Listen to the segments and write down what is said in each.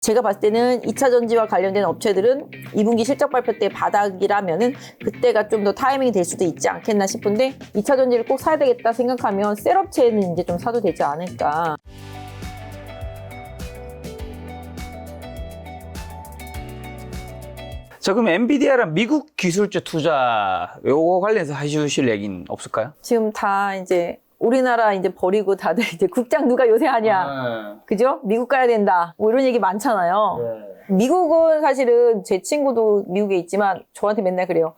제가 봤을 때는 2차 전지와 관련된 업체들은 2분기 실적 발표 때 바닥이라면은 그때가 좀 더 타이밍이 될 수도 있지 않겠나 싶은데 2차 전지를 꼭 사야 되겠다 생각하면 셀 업체는 이제 좀 사도 되지 않을까. 자, 그럼 엔비디아랑 미국 기술주 투자 요거 관련해서 하실 얘기는 없을까요? 지금 다 이제 우리나라 이제 버리고 다들 이제 국장 누가 요새 하냐. 그죠? 미국 가야 된다. 뭐 이런 얘기 많잖아요. 미국은 사실은 제 친구도 미국에 있지만 저한테 맨날 그래요.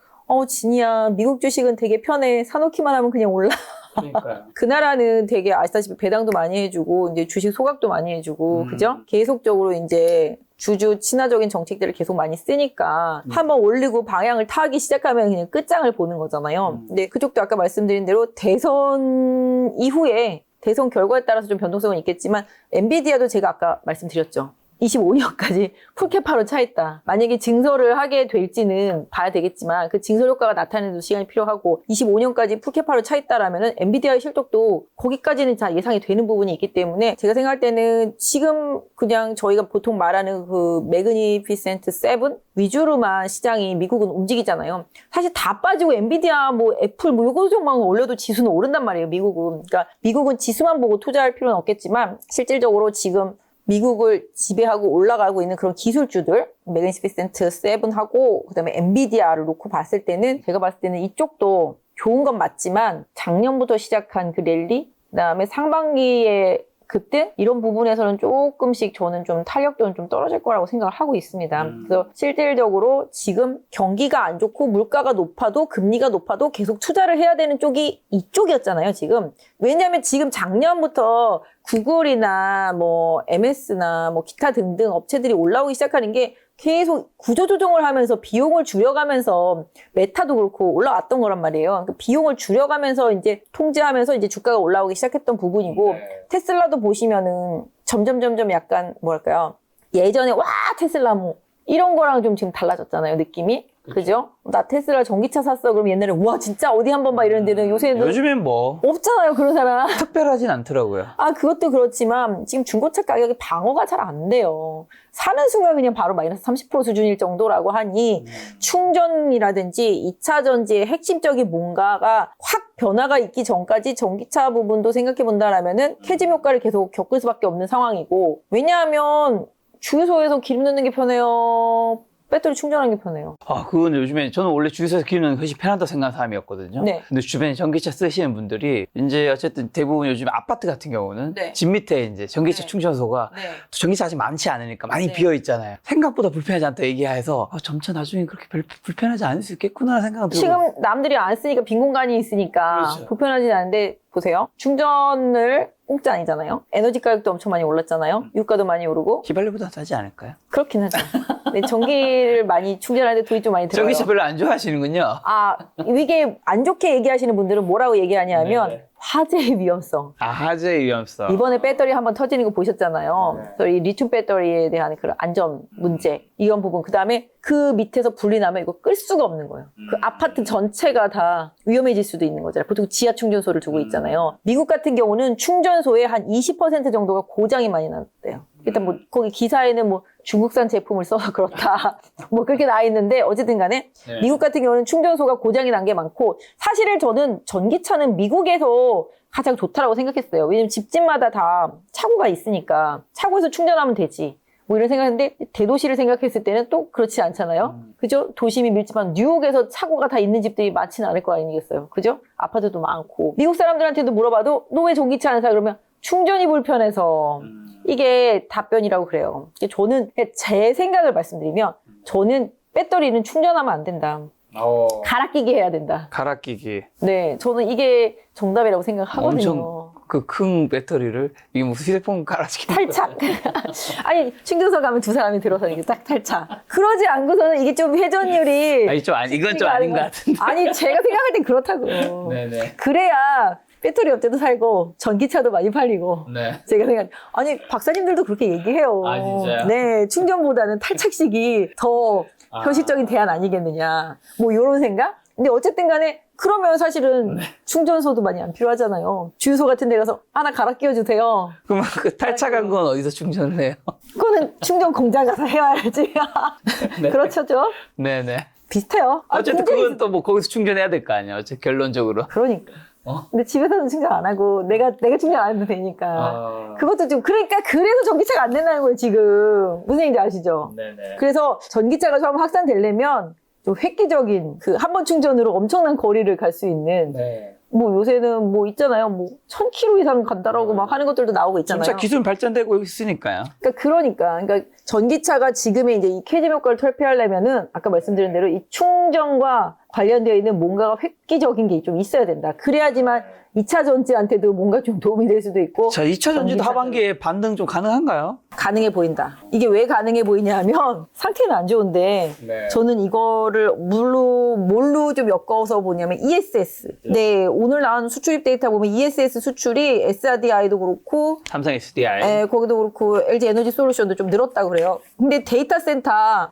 진이야, 미국 주식은 되게 편해. 사놓기만 하면 그냥 올라. 그러니까요. 그 나라는 되게 아시다시피 배당도 많이 해주고, 이제 주식 소각도 많이 해주고, 그죠? 계속적으로 이제 주주 친화적인 정책들을 계속 많이 쓰니까 한번 올리고 방향을 타기 시작하면 그냥 끝장을 보는 거잖아요. 근데 그쪽도 아까 말씀드린 대로 대선 이후에 대선 결과에 따라서 좀 변동성은 있겠지만 엔비디아도 제가 아까 말씀드렸죠. 25년까지 풀캐파로 차 있다. 만약에 증설을 하게 될지는 봐야 되겠지만 그 증설 효과가 나타내는 시간이 필요하고 25년까지 풀캐파로 차 있다라면은 엔비디아의 실적도 거기까지는 다 예상이 되는 부분이 있기 때문에 제가 생각할 때는 지금 그냥 저희가 보통 말하는 그 매그니피센트 7 위주로만 시장이 미국은 움직이잖아요. 사실 다 빠지고 엔비디아 뭐 애플 뭐 요거 정도만 올려도 지수는 오른단 말이에요. 미국은. 그러니까 미국은 지수만 보고 투자할 필요는 없겠지만 실질적으로 지금 미국을 지배하고 올라가고 있는 그런 기술주들, 매그니피센트 7하고 그다음에 엔비디아를 놓고 봤을 때는 제가 봤을 때는 이쪽도 좋은 건 맞지만 작년부터 시작한 그 랠리, 그다음에 상반기에 급등 이런 부분에서는 조금씩 저는 좀 탄력도는 좀 떨어질 거라고 생각을 하고 있습니다. 그래서 실질적으로 지금 경기가 안 좋고 물가가 높아도 금리가 높아도 계속 투자를 해야 되는 쪽이 이쪽이었잖아요, 지금. 왜냐하면 지금 작년부터 구글이나 뭐 MS나 뭐 기타 등등 업체들이 올라오기 시작하는 게 계속 구조조정을 하면서 비용을 줄여가면서 메타도 그렇고 올라왔던 거란 말이에요. 그러니까 비용을 줄여가면서 이제 통제하면서 이제 주가가 올라오기 시작했던 부분이고 테슬라도 보시면은 점점 약간 뭐랄까요. 예전에 와 테슬라 뭐 이런 거랑 좀 지금 달라졌잖아요, 느낌이. 그죠? 나 테슬라 전기차 샀어. 그럼 옛날에 우와 진짜 어디 한번 봐 이런 데는 요새는 요즘엔 뭐 없잖아요, 그런 사람. 특별하진 않더라고요. 그것도 그렇지만 지금 중고차 가격이 방어가 잘 안 돼요. 사는 순간 그냥 바로 마이너스 30% 수준일 정도라고 하니 충전이라든지 2차 전지의 핵심적인 뭔가가 확 변화가 있기 전까지 전기차 부분도 생각해 본다라면은 캐즘 효과를 계속 겪을 수밖에 없는 상황이고 왜냐하면 주유소에서 기름 넣는 게 편해요. 배터리 충전하는 게 편해요. 그건 요즘에 저는 원래 주유소에서 기르는 것이 편하다 생각하는 사람이었거든요. 네. 근데 주변에 전기차 쓰시는 분들이 이제 어쨌든 대부분 요즘 아파트 같은 경우는 네. 집 밑에 이제 전기차 네. 충전소가 네. 전기차 아직 많지 않으니까 많이 네. 비어 있잖아요. 생각보다 불편하지 않다 얘기해서 점차 나중에 그렇게 불편하지 않을 수 있겠구나 생각은 들고. 지금 남들이 안 쓰니까 빈 공간이 있으니까 그렇죠. 불편하진 않은데 보세요. 충전을 공짜 아니잖아요. 에너지 가격도 엄청 많이 올랐잖아요. 유가도 많이 오르고. 휘발유보다 싸지 않을까요? 그렇긴 하죠. 근데 전기를 많이 충전하는데 돈이 좀 많이 들어요. 전기차 별로 안 좋아하시는군요. 이게 안 좋게 얘기하시는 분들은 뭐라고 얘기하냐면 네네. 화재의 위험성. 화재의 위험성. 이번에 배터리 한번 터지는 거 보셨잖아요. 그래서 이 리튬 배터리에 대한 그런 안전 문제, 이런 부분. 그 다음에 그 밑에서 불이 나면 이거 끌 수가 없는 거예요. 그 아파트 전체가 다 위험해질 수도 있는 거잖아요. 보통 지하 충전소를 두고 있잖아요. 미국 같은 경우는 충전소의 한 20% 정도가 고장이 많이 났대요. 일단 뭐 거기 기사에는 뭐 중국산 제품을 써서 그렇다 뭐 그렇게 나와 있는데 어쨌든 간에 네. 미국 같은 경우는 충전소가 고장이 난 게 많고 사실은 저는 전기차는 미국에서 가장 좋다라고 생각했어요. 왜냐면 집집마다 다 차고가 있으니까 차고에서 충전하면 되지 뭐 이런 생각했는데 대도시를 생각했을 때는 또 그렇지 않잖아요. 그죠? 도심이 밀집한 뉴욕에서 차고가 다 있는 집들이 많지는 않을 거 아니겠어요. 그죠? 아파트도 많고 미국 사람들한테도 물어봐도 너 왜 전기차 안 사? 그러면 충전이 불편해서 이게 답변이라고 그래요. 저는 제 생각을 말씀드리면 저는 배터리는 충전하면 안 된다. 갈아 끼게 해야 된다. 갈아 끼기. 네, 저는 이게 정답이라고 생각하거든요. 엄청 그 큰 배터리를 이게 무슨 휴대폰 갈아끼기. 탈착. 아니 충전소 가면 두 사람이 들어서 이게 딱 탈착. 그러지 않고서는 이게 좀 회전율이 이건 좀 아닌 것 같은데. 아니 제가 생각할 땐 그렇다고. 네네. 그래야 배터리 업체도 살고 전기차도 많이 팔리고. 네. 제가 아니 박사님들도 그렇게 얘기해요. 진짜요? 네, 충전보다는 탈착식이 더 현실적인 대안 아니겠느냐. 뭐 이런 생각? 근데 어쨌든 간에 그러면 사실은 충전소도 많이 안 필요하잖아요. 주유소 같은 데 가서 하나 갈아 끼워주세요. 그러면 그 탈착한 건 어디서 충전을 해요? 그거는 충전 공장 가서 해야지. 네. 그렇죠, 죠 네네. 비슷해요. 어쨌든 굉장히 그건 또 뭐 거기서 충전해야 될 거 아니에요. 결론적으로. 그러니까. 어? 근데 집에서는 충전 안 하고 내가 충전 안 해도 되니까. 그것도 좀 그러니까 그래서 전기차가 안 된다는 거예요 지금. 무슨 얘기인지 아시죠? 네네. 그래서 전기차가 좀 확산되려면 좀 획기적인 그 한 번 충전으로 엄청난 거리를 갈 수 있는 네. 뭐 요새는 뭐 있잖아요. 뭐 1000km 이상 간다라고 막 하는 것들도 나오고 있잖아요. 진짜 기술 발전되고 있으니까요. 그러니까 전기차가 지금의 이제 이 캐즘 효과를 퇴폐하려면은 아까 말씀드린 대로 이 충전과 관련되어 있는 뭔가가 획기적인 게 좀 있어야 된다. 그래야지만 2차 전지한테도 뭔가 좀 도움이 될 수도 있고. 자, 2차 전지도 전기차도- 하반기에 반등 좀 가능한가요? 가능해 보인다. 이게 왜 가능해 보이냐 하면 상태는 안 좋은데 네. 저는 이거를 뭘로 좀 엮어서 보냐면 ESS. 네, 오늘 나온 수출입 데이터 보면 ESS 수출이 SRDI도 그렇고 삼성 SDI. 거기도 그렇고 LG 에너지 솔루션도 좀 늘었다고 그래요. 근데 데이터 센터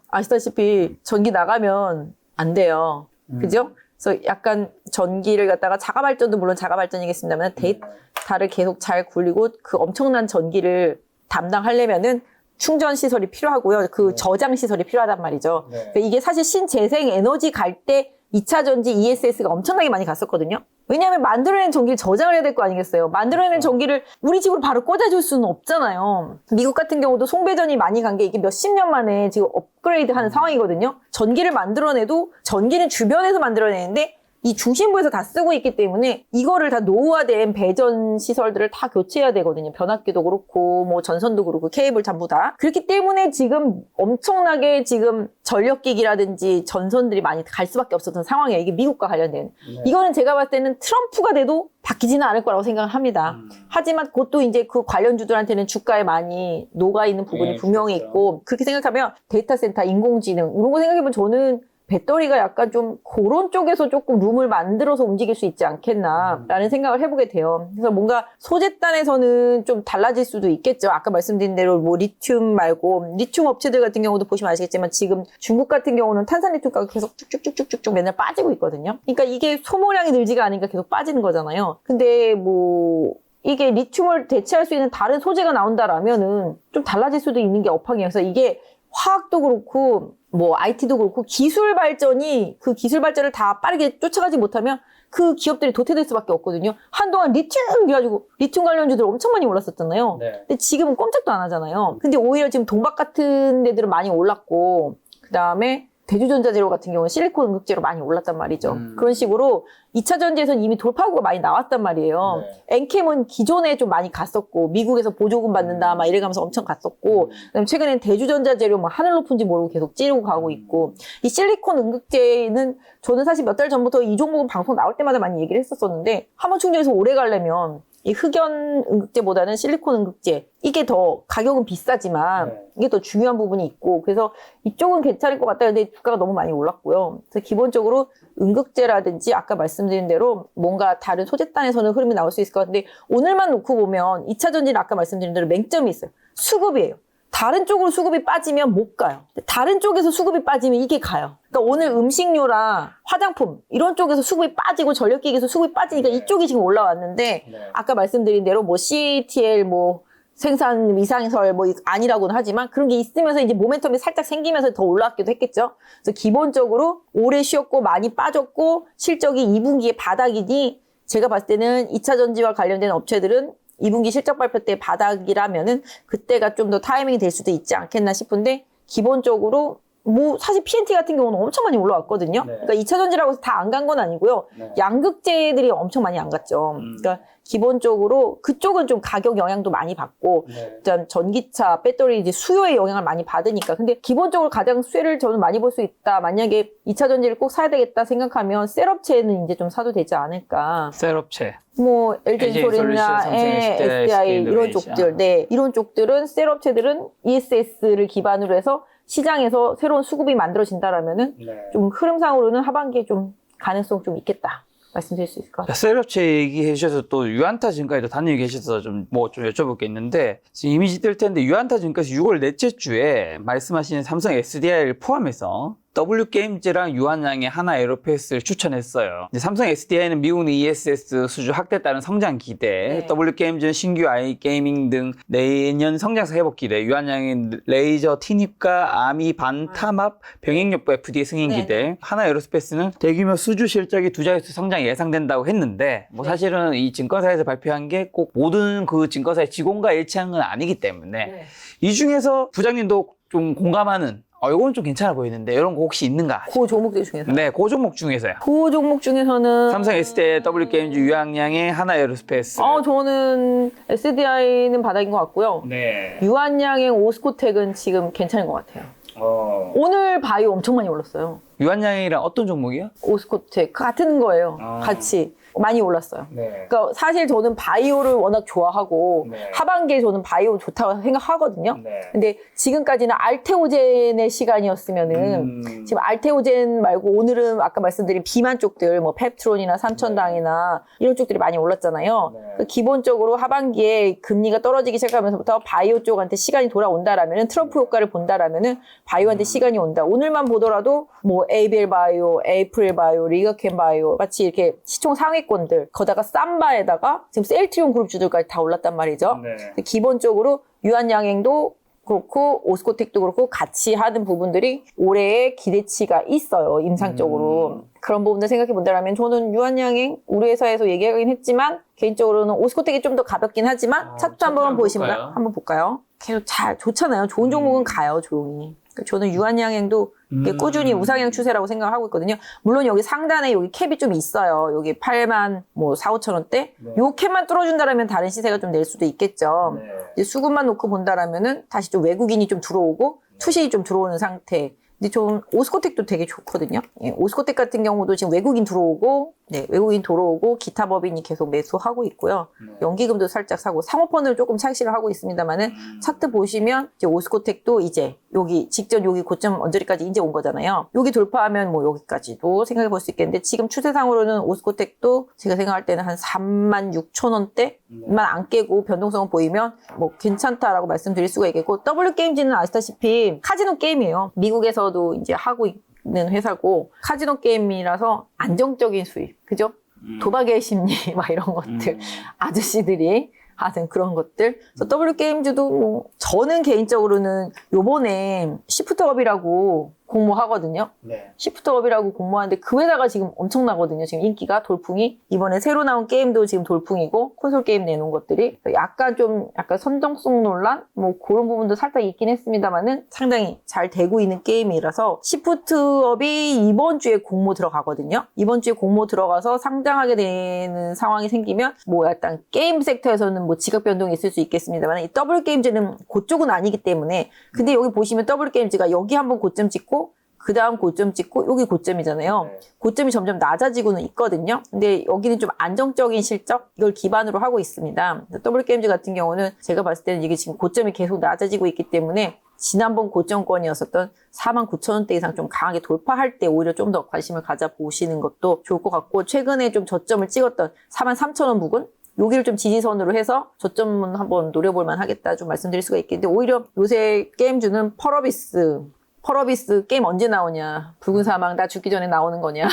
아시다시피 전기 나가면 안 돼요. 그죠? 그래서 약간 전기를 갖다가 자가 발전도 물론 자가 발전이겠습니다만 데이터를 계속 잘 굴리고 그 엄청난 전기를 담당하려면은 충전 시설이 필요하고요. 그 저장 시설이 필요하단 말이죠. 그러니까 이게 사실 신재생 에너지 갈 때 2차 전지 ESS가 엄청나게 많이 갔었거든요. 왜냐하면 만들어낸 전기를 저장을 해야 될 거 아니겠어요. 만들어낸 전기를 우리 집으로 바로 꽂아줄 수는 없잖아요. 미국 같은 경우도 송배전이 많이 간 게 이게 몇십 년 만에 지금 업그레이드 하는 상황이거든요. 전기를 만들어내도 전기는 주변에서 만들어내는데 이 중심부에서 다 쓰고 있기 때문에 이거를 다 노후화된 배전 시설들을 다 교체해야 되거든요. 변압기도 그렇고 뭐 전선도 그렇고 케이블 전부 다. 그렇기 때문에 지금 엄청나게 지금 전력기기라든지 전선들이 많이 갈 수밖에 없었던 상황이에요. 이게 미국과 관련된. 이거는 제가 봤을 때는 트럼프가 돼도 바뀌지는 않을 거라고 생각을 합니다. 하지만 그것도 이제 그 관련주들한테는 주가에 많이 녹아있는 부분이 분명히 있고 그렇게 생각하면 데이터 센터, 인공지능 이런 거 생각해보면 저는 배터리가 약간 좀 그런 쪽에서 조금 룸을 만들어서 움직일 수 있지 않겠나라는 생각을 해보게 돼요. 그래서 뭔가 소재단에서는 좀 달라질 수도 있겠죠. 아까 말씀드린 대로 뭐 리튬 말고 리튬 업체들 같은 경우도 보시면 아시겠지만 지금 중국 같은 경우는 탄산 리튬 가격 계속 쭉쭉쭉쭉쭉 맨날 빠지고 있거든요. 그러니까 이게 소모량이 늘지가 않으니까 계속 빠지는 거잖아요. 근데 뭐 이게 리튬을 대체할 수 있는 다른 소재가 나온다라면은 좀 달라질 수도 있는 게 업황이에요. 그래서 이게 화학도 그렇고 뭐 IT도 그렇고 기술 발전이 그 기술 발전을 다 빠르게 쫓아가지 못하면 그 기업들이 도태될 수밖에 없거든요. 한동안 리튬 그래가지고 리튬 관련주들 엄청 많이 올랐었잖아요. 근데 지금은 꼼짝도 안 하잖아요. 근데 오히려 지금 동박 같은 데들은 많이 올랐고 그 다음에 대주전자재료 같은 경우는 실리콘 응급재로 많이 올랐단 말이죠. 그런 식으로 2차 전지에서는 이미 돌파구가 많이 나왔단 말이에요. 엔캠은 기존에 좀 많이 갔었고 미국에서 보조금 받는다 막 이래가면서 엄청 갔었고 그다음에 최근엔 대주전자재료 막 하늘 높은지 모르고 계속 찌르고 가고 있고 이 실리콘 응급재는 저는 사실 몇 달 전부터 이 종목은 방송 나올 때마다 많이 얘기를 했었었는데 한번 충전해서 오래 가려면 이 흑연 응급제보다는 실리콘 응급제 이게 더 가격은 비싸지만 이게 더 중요한 부분이 있고 그래서 이쪽은 괜찮을 것 같다. 근데 주가가 너무 많이 올랐고요. 그래서 기본적으로 응급제라든지 아까 말씀드린 대로 뭔가 다른 소재단에서는 흐름이 나올 수 있을 것 같은데 오늘만 놓고 보면 2차 전지는 아까 말씀드린 대로 맹점이 있어요. 수급이에요. 다른 쪽으로 수급이 빠지면 못 가요. 다른 쪽에서 수급이 빠지면 이게 가요. 그러니까 오늘 음식료랑 화장품 이런 쪽에서 수급이 빠지고 전력기기에서 수급이 빠지니까 이쪽이 지금 올라왔는데 아까 말씀드린 대로 뭐 CATL 뭐 생산 이상설 뭐 아니라고는 하지만 그런 게 있으면서 이제 모멘텀이 살짝 생기면서 더 올라왔기도 했겠죠. 그래서 기본적으로 오래 쉬었고 많이 빠졌고 실적이 2분기에 바닥이니 제가 봤을 때는 2차 전지와 관련된 업체들은 2분기 실적 발표 때 바닥이라면은 그때가 좀 더 타이밍이 될 수도 있지 않겠나 싶은데 기본적으로 뭐 사실 PNT 같은 경우는 엄청 많이 올라왔거든요. 그러니까 2차 전지라고 해서 다 안 간 건 아니고요. 양극재들이 엄청 많이 안 갔죠. 그러니까 기본적으로 그쪽은 좀 가격 영향도 많이 받고 일단 전기차, 배터리 이제 수요의 영향을 많이 받으니까 근데 기본적으로 가장 수혜를 저는 많이 볼 수 있다. 만약에 2차 전지를 꼭 사야 되겠다 생각하면 셀업체는 이제 좀 사도 되지 않을까. 셀업체. 뭐 LG엔솔이나 SDI 이런 쪽들, 네 이런 쪽들은 셀업체들은 ESS를 기반으로 해서 시장에서 새로운 수급이 만들어진다라면은 좀 흐름상으로는 하반기에 좀 가능성 좀 있겠다 말씀드릴 수 있을 것 같아요. 셀업체 얘기해 주셔서 또 유안타 증가에도 다녀 계셔서 좀 여쭤볼 게 있는데 지금 이미지 뜰 텐데 유안타 증가에서 6월 넷째 주에 말씀하신 삼성 SDI를 포함해서 W게임즈랑 유한양의 하나 에어로패스를 추천했어요. 이제 삼성 SDI는 미국 ESS 수주 확대에 따른 성장 기대, 네. W게임즈는 신규 i게이밍 등 내년 성장세 회복 기대, 유한양의 레이저 티닙과 아미 반타합 병행력부 FDA 승인 네, 기대, 하나 에어로스페이스는 대규모 수주 실적이 두 자릿수 성장이 예상된다고 했는데 뭐 네. 사실은 이 증권사에서 발표한 게 꼭 모든 그 증권사의 직원과 일치한 건 아니기 때문에 네. 이 중에서 부장님도 좀 공감하는 이건 좀 괜찮아 보이는데 이런 거 혹시 있는가? 그 종목들 중에서. 네, 그 종목 중에서요. 그 종목 중에서는 삼성 SDI, W게임즈, 유한양의 하나 에어로스페이스. 저는 SDI는 바닥인 것 같고요. 네. 유한양의 오스코텍은 지금 괜찮은 것 같아요. 오늘 바이오 엄청 많이 올랐어요. 유한양이랑 어떤 종목이요? 오스코텍 같은 거예요. 아. 같이 많이 올랐어요. 네. 그러니까 사실 저는 바이오를 워낙 좋아하고 네. 하반기에 저는 바이오 좋다고 생각하거든요. 네. 근데 지금까지는 알테오젠의 시간이었으면은 지금 알테오젠 말고 오늘은 아까 말씀드린 비만 쪽들 뭐 펩트론이나 삼천당이나 이런 쪽들이 많이 올랐잖아요. 네. 그 기본적으로 하반기에 금리가 떨어지기 시작하면서부터 바이오 쪽한테 시간이 돌아온다라면은 트럼프 효과를 본다라면은 바이오한테 시간이 온다. 오늘만 보더라도 뭐 에이벨 바이오, 에이프릴 바이오, 리가켄 바이오 마치 이렇게 시총 상위권들 거다가 삼바에다가 지금 셀트리온 그룹 주들까지 다 올랐단 말이죠. 네. 기본적으로 유한양행도 그렇고 오스코텍도 그렇고 같이 하는 부분들이 올해의 기대치가 있어요. 임상적으로. 그런 부분들 생각해 본다면 저는 유한양행 우리 회사에서 얘기하긴 했지만 개인적으로는 오스코텍이 좀 더 가볍긴 하지만 차트 한번 보시면 한번 볼까요? 계속 잘 좋잖아요. 좋은 종목은 가요 조용히. 그러니까 저는 유한양행도 이게 꾸준히 우상향 추세라고 생각하고 있거든요. 물론 여기 상단에 여기 캡이 좀 있어요. 여기 8만 뭐 4, 5천 원대. 요 캡만 뚫어준다라면 다른 시세가 좀 낼 수도 있겠죠. 이제 수급만 놓고 본다라면은 다시 좀 외국인이 좀 들어오고 투시이 좀 들어오는 상태. 근데 좀 오스코텍도 되게 좋거든요. 예, 오스코텍 같은 경우도 지금 외국인 들어오고, 외국인 들어오고 기타 법인이 계속 매수하고 있고요. 연기금도 살짝 사고 상호펀을 조금 착시를 하고 있습니다만은 차트 보시면 이제 오스코텍도 이제 여기 직전 여기 고점 언저리까지 이제 온 거잖아요. 여기 돌파하면 뭐 여기까지도 생각해 볼 수 있겠는데 지금 추세상으로는 오스코텍도 제가 생각할 때는 한 36,000원대만 안 깨고 변동성을 보이면 뭐 괜찮다라고 말씀드릴 수가 있겠고 W게임즈는 아시다시피 카지노 게임이에요. 미국에서도 이제 하고 있는 회사고 카지노 게임이라서 안정적인 수익, 그죠? 도박의 심리 막 이런 것들 아저씨들이 하여튼 그런 것들. 그래서 W게임즈도 뭐 저는 개인적으로는 요번에 시프트업이라고 공모하거든요. 시프트업이라고 공모하는데 그 회사가 지금 엄청나거든요. 지금 인기가 돌풍이. 이번에 새로 나온 게임도 지금 돌풍이고 콘솔 게임 내놓은 것들이 약간 선정성 논란 뭐 그런 부분도 살짝 있긴 했습니다만은 상당히 잘 되고 있는 게임이라서 시프트업이 이번 주에 공모 들어가거든요. 이번 주에 공모 들어가서 상장하게 되는 상황이 생기면 뭐 약간 게임 섹터에서는 뭐 지각 변동이 있을 수 있겠습니다만 이 W게임즈는 그쪽은 아니기 때문에 근데 여기 보시면 W게임즈가 여기 한번 고점 찍고 그 다음 고점 찍고 여기 고점이잖아요. 고점이 점점 낮아지고는 있거든요. 근데 여기는 좀 안정적인 실적 이걸 기반으로 하고 있습니다. W게임즈 같은 경우는 제가 봤을 때는 이게 지금 고점이 계속 낮아지고 있기 때문에 지난번 고점권이었었던 49,000원대 이상 좀 강하게 돌파할 때 오히려 좀 더 관심을 가져보시는 것도 좋을 것 같고 최근에 좀 저점을 찍었던 43,000원 부근 여기를 좀 지지선으로 해서 저점은 한번 노려볼만 하겠다 좀 말씀드릴 수가 있겠는데 오히려 요새 게임주는 펄어비스 게임 언제 나오냐 붉은 사막 나 죽기 전에 나오는 거냐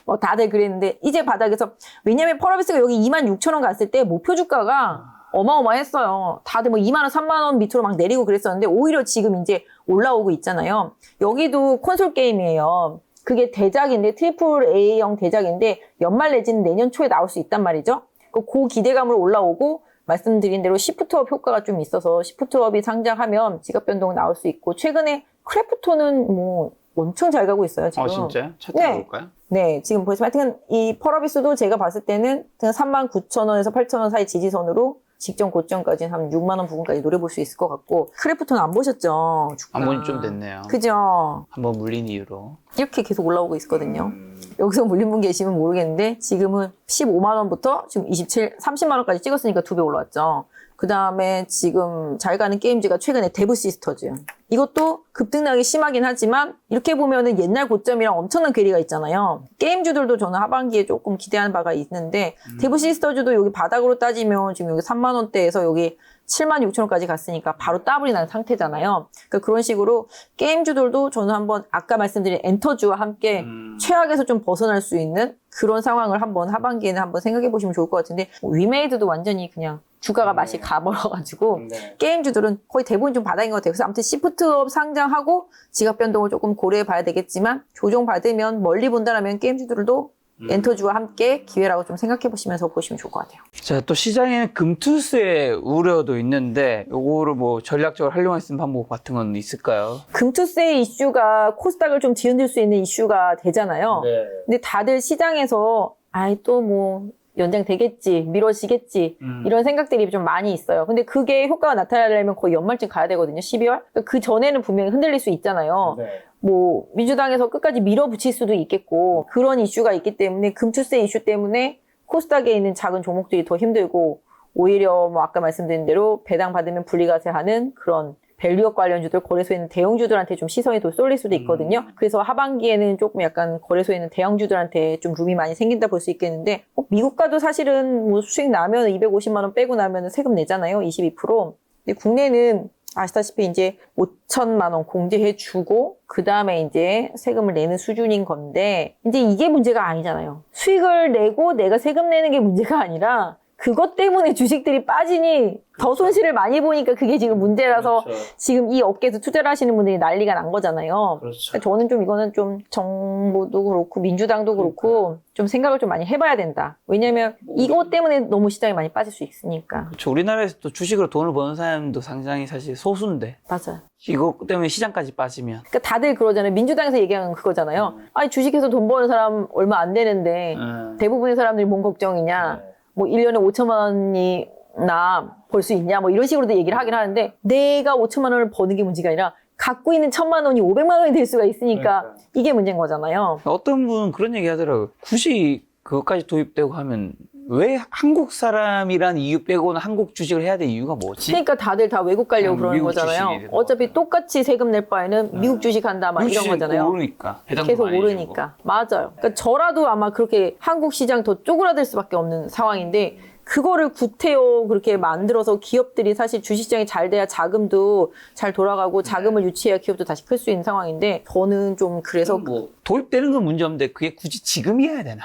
뭐 다들 그랬는데 이제 바닥에서 왜냐면 펄어비스가 여기 26,000원 갔을 때 목표 주가가 어마어마했어요. 다들 뭐 2만원 3만원 밑으로 막 내리고 그랬었는데 오히려 지금 이제 올라오고 있잖아요. 여기도 콘솔 게임이에요. 그게 대작인데 트리플 A형 대작인데 연말 내지는 내년 초에 나올 수 있단 말이죠. 그 기대감으로 올라오고 말씀드린 대로 시프트업 효과가 좀 있어서 시프트업이 상장하면 지각 변동 나올 수 있고 최근에 크래프톤은 뭐 엄청 잘 가고 있어요 지금. 진짜요? 차트 볼까요? 네, 지금 보시면 하여튼 이 펄어비스도 제가 봤을 때는 39,000원에서 8,000원 사이 지지선으로 직전 고점까지는 한 6만원 부근까지 노려볼 수 있을 것 같고 크래프톤 안 보셨죠? 안 본 지 좀 됐네요. 그죠? 한번 물린 이후로. 이렇게 계속 올라오고 있거든요. 여기서 물린 분 계시면 모르겠는데 지금은 15만원부터 지금 30만원까지 찍었으니까 2배 올라왔죠. 그 다음에 지금 잘 가는 게임즈가 최근에 데브 시스터즈. 이것도 급등락이 심하긴 하지만 이렇게 보면은 옛날 고점이랑 엄청난 괴리가 있잖아요. 게임주들도 저는 하반기에 조금 기대하는 바가 있는데 데브 시스터즈도 여기 바닥으로 따지면 지금 여기 3만원대에서 여기 76,000원까지 갔으니까 바로 따블이 난 상태잖아요. 그러니까 그런 식으로 게임주들도 저는 한번 아까 말씀드린 엔터주와 함께 최악에서 좀 벗어날 수 있는 그런 상황을 한번 하반기에는 한번 생각해 보시면 좋을 것 같은데 위메이드도 완전히 그냥 주가가 맛이 가버려가지고 게임주들은 거의 대부분 좀 바닥인 것 같아요. 그래서 아무튼 시프트업 상장하고 지각 변동을 조금 고려해 봐야 되겠지만 조정 받으면 멀리 본다라면 게임주들도 엔터주와 함께 기회라고 좀 생각해 보시면서 보시면 좋을 것 같아요. 자, 또 시장에는 금투스의 우려도 있는데 요거를 뭐 전략적으로 활용할 수 있는 방법 같은 건 있을까요? 금투세 이슈가 코스닥을 좀 뒤흔들 수 있는 이슈가 되잖아요. 네. 근데 다들 시장에서 아이 또 뭐 연장되겠지, 미뤄지겠지 이런 생각들이 좀 많이 있어요. 근데 그게 효과가 나타나려면 거의 연말쯤 가야 되거든요. 12월. 그 전에는 분명히 흔들릴 수 있잖아요. 네. 뭐 민주당에서 끝까지 밀어붙일 수도 있겠고 그런 이슈가 있기 때문에 금투세 이슈 때문에 코스닥에 있는 작은 종목들이 더 힘들고 오히려 뭐 아까 말씀드린 대로 배당 받으면 분리과세하는 그런 밸류업 관련주들 거래소에 있는 대형주들한테 좀 시선이 더 쏠릴 수도 있거든요. 그래서 하반기에는 조금 약간 거래소에 있는 대형주들한테 좀 룸이 많이 생긴다 볼 수 있겠는데 미국가도 사실은 뭐 수익 나면 250만 원 빼고 나면 세금 내잖아요. 22%. 근데 국내는 아시다시피 이제 5천만 원 공제해 주고 그 다음에 이제 세금을 내는 수준인 건데 이제 이게 문제가 아니잖아요. 수익을 내고 내가 세금 내는 게 문제가 아니라 그것 때문에 주식들이 빠지니 더 손실을 많이 보니까 그게 지금 문제라서 지금 이 업계에서 투자를 하시는 분들이 난리가 난 거잖아요. 그러니까 저는 좀 이거는 좀 정부도 그렇고 민주당도 그렇고 좀 생각을 좀 많이 해봐야 된다. 왜냐면 이것 때문에 너무 시장이 많이 빠질 수 있으니까. 그렇죠. 우리나라에서 또 주식으로 돈을 버는 사람도 상당히 사실 소수인데 맞아요. 이거 때문에 시장까지 빠지면 그러니까 다들 그러잖아요. 민주당에서 얘기하는 그거잖아요. 아니 주식해서 돈 버는 사람 얼마 안 되는데 대부분의 사람들이 뭔 걱정이냐. 뭐 1년에 5천만 원이나 벌 수 있냐 뭐 이런 식으로도 얘기를 하긴 하는데 내가 5천만 원을 버는 게 문제가 아니라 갖고 있는 1,000만 원이 500만 원이 될 수가 있으니까 이게 문제인 거잖아요. 어떤 분은 그런 얘기 하더라고요. 굳이 그것까지 도입되고 하면 왜 한국 사람이란 이유 빼고는 한국 주식을 해야 될 이유가 뭐지? 그러니까 다들 다 외국 가려고 그러는 미국 거잖아요. 주식이 어차피 똑같이 세금 낼 바에는 미국 주식 한다 막 이런 거잖아요. 오르니까. 계속 오르니까. 맞아요. 그러니까 저라도 아마 그렇게 한국 시장 더 쪼그라들 수밖에 없는 상황인데 그거를 구태여 그렇게 만들어서 기업들이 사실 주식시장이 잘 돼야 자금도 잘 돌아가고 자금을 유치해야 기업도 다시 클 수 있는 상황인데 저는 좀 그래서 뭐 도입되는 건 문제 없는데 그게 굳이 지금이어야 되나?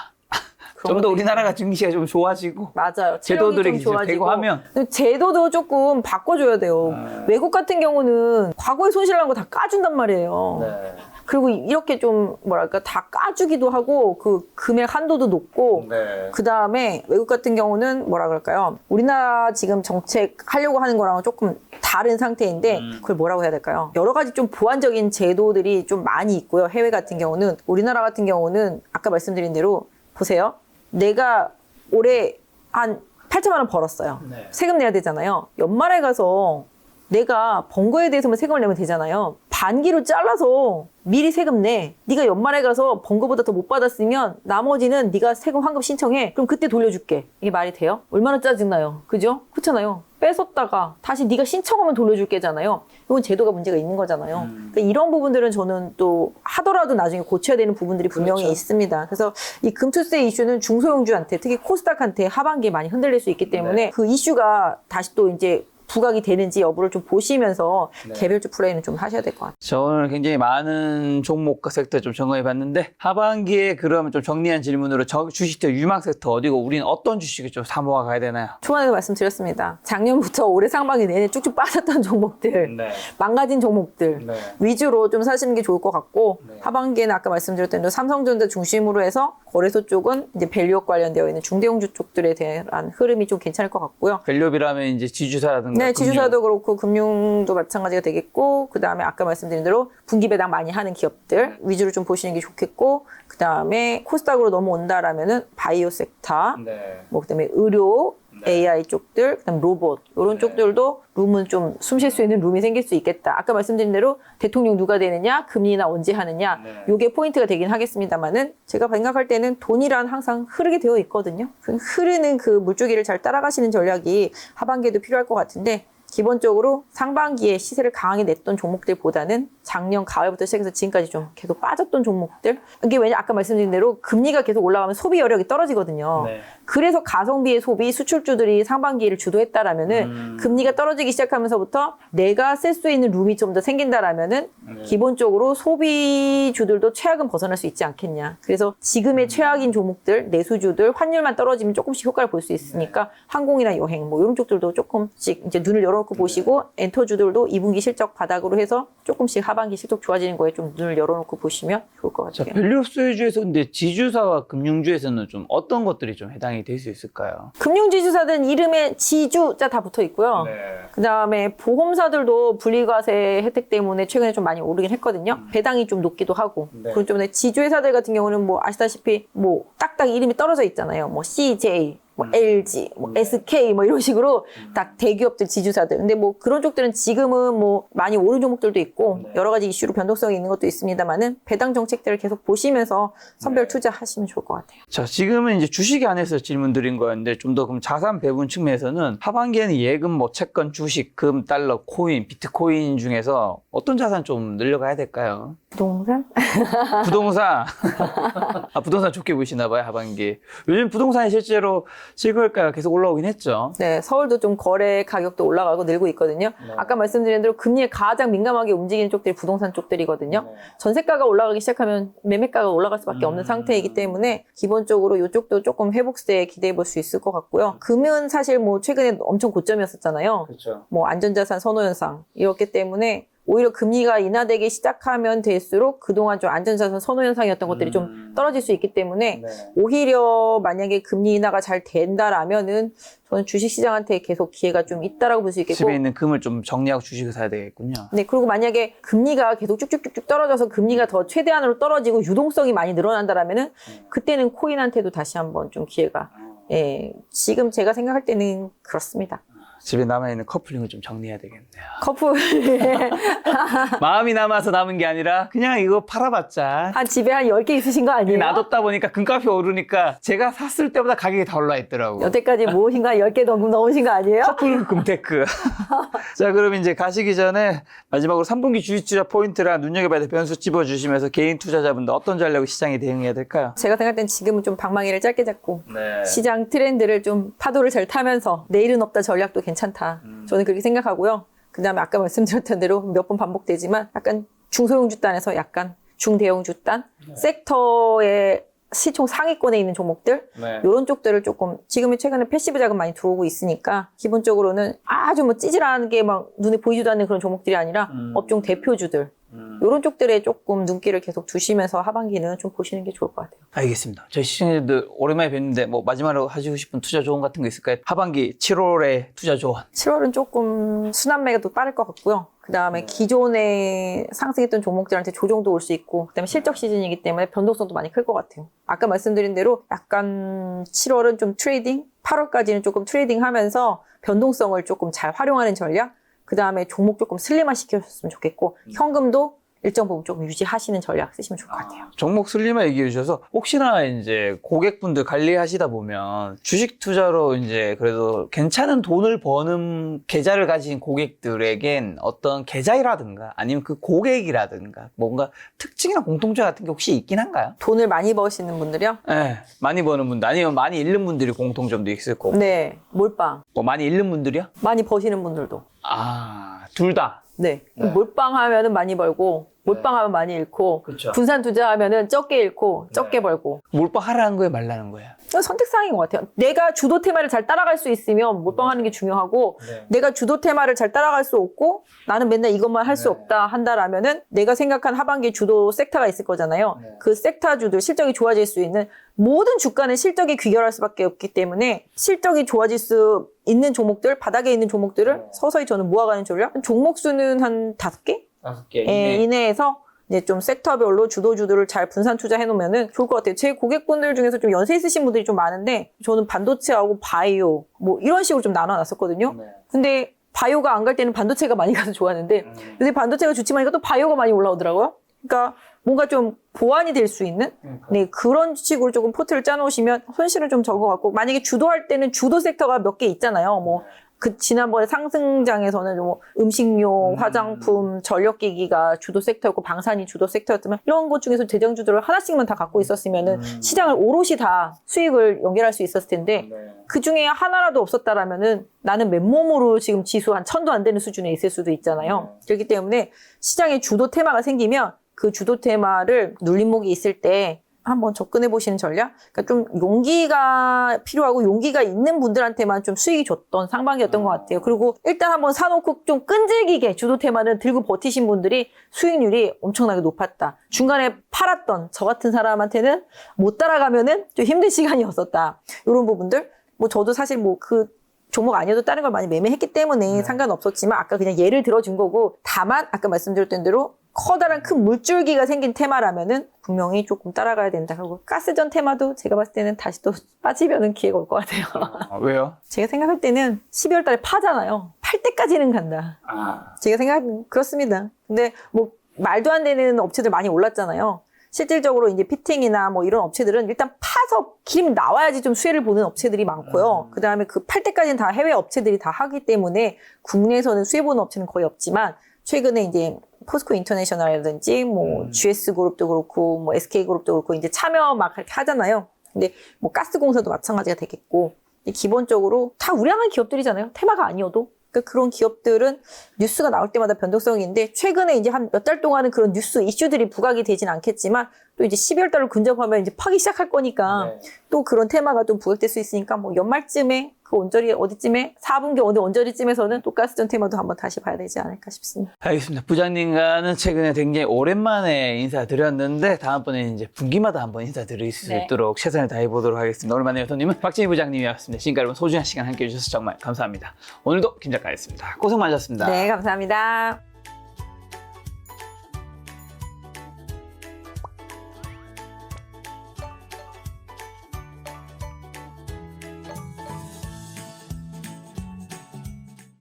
좀 더 우리나라가 증시가 좀 좋아지고 맞아요. 제도들이 좀 되고 하면 제도도 조금 바꿔줘야 돼요. 외국 같은 경우는 과거에 손실난 거 다 까준단 말이에요. 네. 그리고 이렇게 좀 뭐랄까 다 까주기도 하고 그 금액 한도도 높고 네. 그 다음에 외국 같은 경우는 뭐라 그럴까요? 우리나라 지금 정책 하려고 하는 거랑은 조금 다른 상태인데 그걸 뭐라고 해야 될까요? 여러 가지 좀 보완적인 제도들이 좀 많이 있고요. 해외 같은 경우는 우리나라 같은 경우는 아까 말씀드린 대로 보세요. 내가 올해 한 8천만 원 벌었어요. 네. 세금 내야 되잖아요. 연말에 가서 내가 번 거에 대해서만 세금을 내면 되잖아요. 반기로 잘라서 미리 세금 내. 네가 연말에 가서 번 거보다 더 못 받았으면 나머지는 네가 세금 환급 신청해. 그럼 그때 돌려줄게. 이게 말이 돼요? 얼마나 짜증나요? 그죠? 그렇잖아요. 뺏었다가 다시 네가 신청하면 돌려줄게잖아요. 이건 제도가 문제가 있는 거잖아요. 그러니까 이런 부분들은 저는 또 하더라도 나중에 고쳐야 되는 부분들이 분명히 그렇죠. 있습니다. 그래서 이 금투세 이슈는 중소형주한테 특히 코스닥한테 하반기에 많이 흔들릴 수 있기 때문에 그 이슈가 다시 또 이제 부각이 되는지 여부를 좀 보시면서 개별주 플레이는 좀 하셔야 될 것 같아요. 저 오늘 굉장히 많은 종목과 섹터 좀 점검해 봤는데 하반기에 그러면 좀 정리한 질문으로 주식도 유망 섹터 어디고 우리는 어떤 주식을 좀 사모아 가야 되나요? 초반에도 말씀드렸습니다. 작년부터 올해 상반기 내내 쭉쭉 빠졌던 종목들, 망가진 종목들 위주로 좀 사시는 게 좋을 것 같고 하반기에는 아까 말씀드렸던 대로 삼성전자 중심으로 해서 거래소 쪽은 이제 밸류업 관련되어 있는 중대형주 쪽들에 대한 흐름이 좀 괜찮을 것 같고요. 밸류업이라면 이제 지주사라든가 네, 지주사도 그렇고 금융도 마찬가지가 되겠고 그 다음에 아까 말씀드린 대로 분기 배당 많이 하는 기업들 위주로 좀 보시는 게 좋겠고 그 다음에 코스닥으로 넘어온다라면은 바이오 섹터, 뭐 그다음에 의료, AI 쪽들, 그다음 로봇 이런 쪽들도 룸은 좀 숨 쉴 수 있는 룸이 생길 수 있겠다. 아까 말씀드린 대로 대통령 누가 되느냐, 금리나 언제 하느냐, 요게 포인트가 되긴 하겠습니다만은 제가 생각할 때는 돈이란 항상 흐르게 되어 있거든요. 그 흐르는 그 물줄기를 잘 따라가시는 전략이 하반기에도 필요할 것 같은데 기본적으로 상반기에 시세를 강하게 냈던 종목들보다는 작년 가을부터 시작해서 지금까지 좀 계속 빠졌던 종목들. 이게 왜냐 아까 말씀드린 대로 금리가 계속 올라가면 소비 여력이 떨어지거든요. 네. 그래서 가성비의 소비 수출주들이 상반기를 주도했다라면은 금리가 떨어지기 시작하면서부터 내가 쓸 수 있는 룸이 좀 더 생긴다라면은 기본적으로 소비주들도 최악은 벗어날 수 있지 않겠냐. 그래서 지금의 최악인 종목들, 내수주들 환율만 떨어지면 조금씩 효과를 볼 수 있으니까 항공이나 여행 뭐 이런 쪽들도 조금씩 이제 눈을 열어놓고 보시고 엔터주들도 2분기 실적 바닥으로 해서 조금씩 하반기 실적 좋아지는 거에 좀 눈을 열어놓고 보시면 좋을 것 자, 같아요. 밸류 수혜주에서 근데 지주사와 금융주에서는 좀 어떤 것들이 좀 해당이 될 수 있을까요? 금융지주사들은 이름에 지주자 다 붙어 있고요. 그 다음에 보험사들도 분리과세 혜택 때문에 최근에 좀 많이 오르긴 했거든요. 배당이 좀 높기도 하고. 그렇기 때문에 지주회사들 같은 경우는 뭐 아시다시피 뭐 딱딱 이름이 떨어져 있잖아요. 뭐 CJ, 뭐 LG, 뭐 SK 뭐 이런 식으로 딱 대기업들 지주사들. 근데 뭐 그런 쪽들은 지금은 뭐 많이 오른 종목들도 있고 여러 가지 이슈로 변동성이 있는 것도 있습니다만은 배당 정책들을 계속 보시면서 선별 투자하시면 좋을 것 같아요. 자, 지금은 이제 주식에 한해서 질문 드린 거였는데 좀 더 그럼 자산 배분 측면에서는 하반기에는 예금, 뭐 채권, 주식, 금, 달러, 코인, 비트코인 중에서 어떤 자산 좀 늘려가야 될까요? 부동산? 부동산. 아, 부동산 좋게 보시나 봐요, 하반기. 요즘 부동산이 실제로 실거래가가 계속 올라오긴 했죠. 네, 서울도 좀 거래 가격도 올라가고 늘고 있거든요. 아까 말씀드린 대로 금리에 가장 민감하게 움직이는 쪽들이 부동산 쪽들이거든요. 전세가가 올라가기 시작하면 매매가가 올라갈 수밖에 없는 상태이기 때문에 기본적으로 이쪽도 조금 회복세 기대해 볼 수 있을 것 같고요. 금은 사실 뭐 최근에 엄청 고점이었었잖아요. 그렇죠. 뭐 안전자산 선호 현상 이었기 때문에 오히려 금리가 인하되기 시작하면 될수록 그동안 좀 안전자산 선호 현상이었던 것들이 좀 떨어질 수 있기 때문에 오히려 만약에 금리 인하가 잘 된다라면은 저는 주식시장한테 계속 기회가 좀 있다라고 볼 수 있겠고 집에 있는 금을 좀 정리하고 주식을 사야 되겠군요. 네, 그리고 만약에 금리가 계속 쭉쭉쭉쭉 떨어져서 금리가 더 최대한으로 떨어지고 유동성이 많이 늘어난다라면은 그때는 코인한테도 다시 한번 좀 기회가 예, 지금 제가 생각할 때는 그렇습니다. 집에 남아있는 커플링을 좀 정리해야 되겠네요. 커플 마음이 남아서 남은 게 아니라 그냥 이거 팔아봤자 한 집에 한 10개 있으신 거 아니에요? 놔뒀다 보니까 금값이 오르니까 제가 샀을 때보다 가격이 다 올라 있더라고요. 여태까지 모으신 거 한 10개 넘 넣으신 거 아니에요? 커플 금테크. 자, 그럼 이제 가시기 전에 마지막으로 3분기 주식 투자 포인트랑 눈여겨봐야 될 변수 찝어주시면서 개인 투자자분들 어떤 전략으로 시장에 대응해야 될까요? 제가 생각할 땐 지금은 좀 방망이를 짧게 잡고 네. 시장 트렌드를 좀 파도를 잘 타면서 내일은 없다 전략도 괜찮다. 저는 그렇게 생각하고요. 그 다음에 아까 말씀드렸던 대로 몇 번 반복되지만 약간 중소형주단에서 약간 중대형주단 섹터의 시총 상위권에 있는 종목들 이런 쪽들을 조금 지금은 최근에 패시브 자금 많이 들어오고 있으니까 기본적으로는 아주 뭐 찌질하게 막 눈에 보이지도 않는 그런 종목들이 아니라 업종 대표주들 이런 쪽들에 조금 눈길을 계속 두시면서 하반기는 좀 보시는 게 좋을 것 같아요. 알겠습니다. 저희 시청자들 오랜만에 뵀는데 뭐 마지막으로 하시고 싶은 투자 조언 같은 거 있을까요? 하반기 7월에 투자 조언. 7월은 조금 순환매가 빠를 것 같고요. 그 다음에 기존에 상승했던 종목들한테 조정도 올 수 있고, 그 다음에 실적 시즌이기 때문에 변동성도 많이 클 것 같아요. 아까 말씀드린 대로 약간 7월은 좀 트레이딩, 8월까지는 조금 트레이딩 하면서 변동성을 조금 잘 활용하는 전략, 그 다음에 종목 조금 슬림화 시켜줬으면 좋겠고, 현금도 일정 부분 조금 유지하시는 전략 쓰시면 좋을 것 같아요. 종목 슬림화 얘기해 주셔서 혹시나 이제 고객분들 관리하시다 보면 주식 투자로 이제 그래도 괜찮은 돈을 버는 계좌를 가진 고객들에겐 어떤 계좌라든가 아니면 그 고객이라든가 뭔가 특징이나 공통점 같은 게 혹시 있긴 한가요? 돈을 많이 버시는 분들이요? 네, 많이 버는 분들 아니면 많이 잃는 분들이 공통점도 있을 거고 네, 몰빵. 뭐 많이 잃는 분들이요? 많이 버시는 분들도. 아, 둘 다. 네. 몰빵 하면은 많이 벌고, 몰빵 하면 많이 잃고, 그쵸. 분산 투자하면은 적게 잃고, 적게 벌고. 몰빵하라는 거예요, 말라는 거예요? 이건 선택사항인 것 같아요. 내가 주도 테마를 잘 따라갈 수 있으면 몰빵하는 게 중요하고, 내가 주도 테마를 잘 따라갈 수 없고, 나는 맨날 이것만 할 수 없다 한다라면은, 내가 생각한 하반기 주도 섹터가 있을 거잖아요. 그 섹터주들, 실적이 좋아질 수 있는 모든 주가는 실적이 귀결할 수밖에 없기 때문에, 실적이 좋아질 수 있는 종목들, 바닥에 있는 종목들을 서서히 저는 모아가는 전략? 종목 수는 한 5개? 5개 이내에서 이제 좀 섹터별로 주도주들을 잘 분산 투자해 놓으면은 좋을 것 같아요. 제 고객분들 중에서 좀 연세 있으신 분들이 좀 많은데 저는 반도체하고 바이오 뭐 이런 식으로 좀 나눠놨었거든요. 근데 바이오가 안 갈 때는 반도체가 많이 가서 좋았는데 요새 반도체가 좋지만 이거 또 바이오가 많이 올라오더라고요. 그러니까 뭔가 좀 보완이 될 수 있는 네, 그런 식으로 조금 포트를 짜놓으시면 손실은 좀 적어갖고 만약에 주도할 때는 주도 섹터가 몇 개 있잖아요. 뭐 그 지난번에 상승장에서는 뭐 음식료, 화장품, 전력기기가 주도 섹터였고 방산이 주도 섹터였지만 이런 것 중에서 대장주들을 하나씩만 다 갖고 있었으면은 시장을 오롯이 다 수익을 연결할 수 있었을 텐데 그 중에 하나라도 없었다라면은 나는 맨몸으로 지금 지수 한 1000도 안 되는 수준에 있을 수도 있잖아요. 그렇기 때문에 시장에 주도 테마가 생기면 그 주도 테마를 눌림목이 있을 때 한번 접근해 보시는 전략? 그러니까 좀 용기가 필요하고 용기가 있는 분들한테만 좀 수익이 줬던 상반기였던 것 같아요. 그리고 일단 한번 사놓고 좀 끈질기게 주도 테마는 들고 버티신 분들이 수익률이 엄청나게 높았다. 중간에 팔았던 저 같은 사람한테는 못 따라가면은 좀 힘든 시간이었었다. 이런 부분들. 뭐 저도 사실 뭐 그 종목 아니어도 다른 걸 많이 매매했기 때문에 상관없었지만 아까 그냥 예를 들어준 거고 다만 아까 말씀드렸던 대로 커다란 큰 물줄기가 생긴 테마라면은 분명히 조금 따라가야 된다. 그리고 가스전 테마도 제가 봤을 때는 다시 또 빠지면은 기회가 올 것 같아요. 왜요? 제가 생각할 때는 12월 달에 파잖아요. 팔 때까지는 간다. 제가 그렇습니다. 근데 뭐 말도 안 되는 업체들 많이 올랐잖아요. 실질적으로 이제 피팅이나 뭐 이런 업체들은 일단 파서 기름이 나와야지 좀 수혜를 보는 업체들이 많고요. 그 다음에 그 팔 때까지는 다 해외 업체들이 다 하기 때문에 국내에서는 수혜 보는 업체는 거의 없지만 최근에 이제 포스코 인터내셔널이라든지 뭐 GS 그룹도 그렇고 뭐 SK 그룹도 그렇고 이제 참여 막 그렇게 하잖아요. 근데 뭐 가스공사도 마찬가지가 되겠고 기본적으로 다 우량한 기업들이잖아요. 테마가 아니어도. 그러니까 그런 기업들은 뉴스가 나올 때마다 변동성이 있는데 최근에 이제 한 몇 달 동안은 그런 뉴스 이슈들이 부각이 되진 않겠지만 또 이제 12월 달로 근접하면 이제 파기 시작할 거니까 또 그런 테마가 또 부각될 수 있으니까 뭐 연말쯤에 그 언저리 어디쯤에 4분기 어느 언저리쯤에서는 또 가스전 테마도 한번 다시 봐야 되지 않을까 싶습니다. 알겠습니다. 부장님과는 최근에 굉장히 오랜만에 인사드렸는데 다음번에 이제 분기마다 한번 인사드릴 수 있도록 최선을 다해보도록 하겠습니다. 오늘 만난 손님은 박진희 부장님이었습니다. 지금까지 여러분 소중한 시간 함께해 주셔서 정말 감사합니다. 오늘도 김 작가였습니다. 고생 많으셨습니다. 네, 감사합니다.